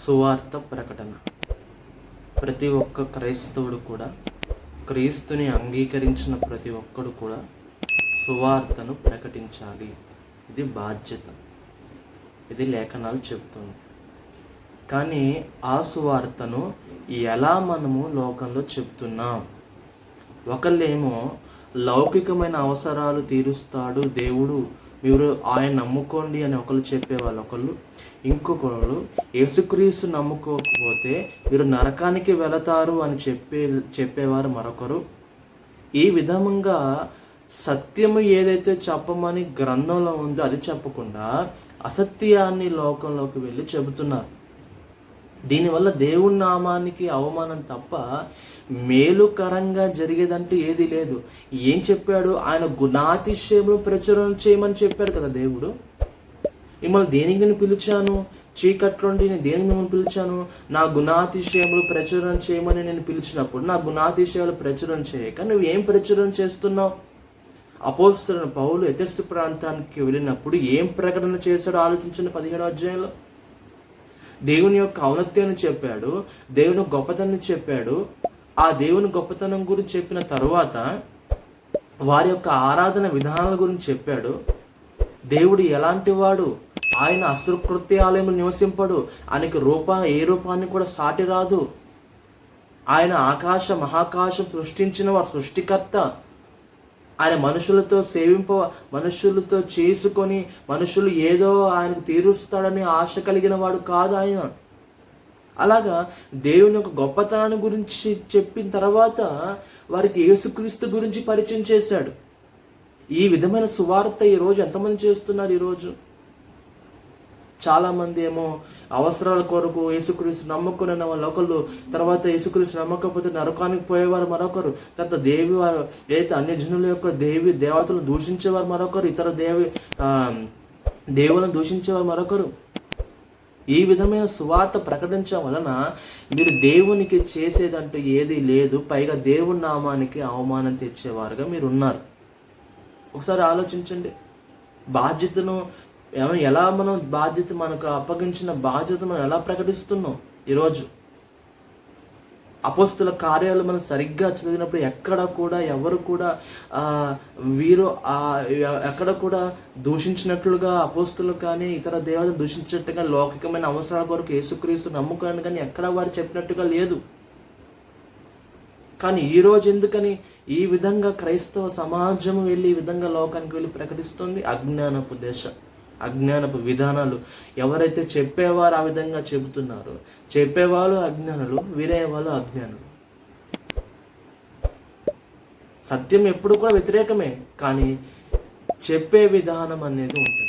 సువార్త ప్రకటన. ప్రతి ఒక్క క్రైస్తవుడు కూడా, క్రీస్తుని అంగీకరించిన ప్రతి ఒక్కడు కూడా సువార్తను ప్రకటించాలి. ఇది బాధ్యత. ఇది లేఖనాలు చెప్తుంది. కానీ ఆ సువార్తను ఎలా మనము లోకంలో చెప్తున్నాం? ఒకళ్ళేమో లౌకికమైన అవసరాలు తీరుస్తాడు దేవుడు, మీరు ఆయన నమ్ముకోండి అని ఒకళ్ళు చెప్పేవాళ్ళు ఒకళ్ళు. ఇంకొకళ్ళు యేసుక్రీస్తు నమ్ముకోకపోతే మీరు నరకానికి వెళతారు అని చెప్పేవారు మరొకరు. ఈ విధంగా సత్యము ఏదైతే చెప్పమని గ్రంథంలో ఉందో అది చెప్పకుండా అసత్యాన్ని లోకంలోకి వెళ్ళి చెబుతున్నారు. దీనివల్ల దేవుని నామానికి అవమానం తప్ప మేలుకరంగా జరిగేదంటూ ఏది లేదు. ఏం చెప్పాడు? ఆయన గుణాతిశయములు ప్రచురణ చేయమని చెప్పాడు కదా దేవుడు. మిమ్మల్ని దేనికి నేను పిలిచాను? చీకట్లుండి నేను దేనికి మిమ్మల్ని పిలిచాను? నా గుణాతిశయములు ప్రచురణ చేయమని నేను పిలిచినప్పుడు నా గుణాతిశయాలు ప్రచురణ చేయక నువ్వు ఏం ప్రచురణ చేస్తున్నావు? అపోస్తలుడైన పౌలు ఎఫెసు ప్రాంతానికి వెళ్ళినప్పుడు ఏం ప్రకటన చేశాడో ఆలోచించండి. 17వ అధ్యాయంలో దేవుని యొక్క ఔన్నత్యాన్ని చెప్పాడు, దేవుని గొప్పతనాన్ని చెప్పాడు. ఆ దేవుని గొప్పతనం గురించి చెప్పిన తరువాత వారి యొక్క ఆరాధన విధానాల గురించి చెప్పాడు. దేవుడు ఎలాంటి వాడు? ఆయన అసృకృత్యాలయంలో నివసింపడు. ఆయనకి ఏ రూపాన్ని కూడా సాటి రాదు. ఆయన ఆకాశ మహాకాశం సృష్టించిన వాడు, సృష్టికర్త. ఆయన మనుషులతో చేసుకొని మనుషులు ఏదో ఆయనకు తీరుస్తాడని ఆశ కలిగిన వాడు కాదు ఆయన. అలాగా దేవుని యొక్క గొప్పతనాన్ని గురించి చెప్పిన తర్వాత వారికి యేసుక్రీస్తు గురించి పరిచయం చేశాడు. ఈ విధమైన సువార్త ఈరోజు ఎంతమంది చేస్తున్నారు? ఈరోజు చాలామంది ఏమో అవసరాల కొరకు యేసుక్రీస్తు నమ్ముకునే వాళ్ళు ఒకళ్ళు, తర్వాత యేసుక్రీస్తు నమ్మకపోతే నరకానికి పోయేవారు మరొకరు, తర్వాత వారు ఏదైతే అన్యజనుల యొక్క దేవతలను దూషించేవారు మరొకరు, ఇతర దేవులను దూషించేవారు మరొకరు. ఈ విధమైన సువార్త ప్రకటించడం వలన మీరు దేవునికి చేసేదంటూ ఏదీ లేదు. పైగా దేవుని నామానికి అవమానం తెచ్చేవారుగా మీరు ఉన్నారు. ఒకసారి ఆలోచించండి. బాధ్యతను ఎలా మనకు అప్పగించిన బాధ్యత మనం ఎలా ప్రకటిస్తున్నాం? ఈరోజు అపోస్తుల కార్యాలు మనం సరిగ్గా చదివినప్పుడు ఎక్కడ కూడా ఎవరు కూడా ఎక్కడ కూడా దూషించినట్లుగా అపోస్తులు కానీ ఇతర దేవతలు దూషించినట్టుగా లౌకికమైన అవసరాల కొరకు యేసుక్రీస్తు నమ్ముకోని కానీ ఎక్కడ వారు చెప్పినట్టుగా లేదు. కానీ ఈరోజు ఎందుకని ఈ విధంగా క్రైస్తవ సమాజం వెళ్ళి ఈ విధంగా లోకానికి వెళ్ళి ప్రకటిస్తుంది? అజ్ఞానపు దేశ, అజ్ఞానపు విధానాలు. ఎవరైతే చెప్పేవారు ఆ విధంగా చెబుతున్నారో, చెప్పేవాళ్ళు అజ్ఞానులు, వినేవాళ్ళు అజ్ఞానులు. సత్యం ఎప్పుడు కూడా వ్యతిరేకమే, కానీ చెప్పే విధానం అనేది ఉంటుంది.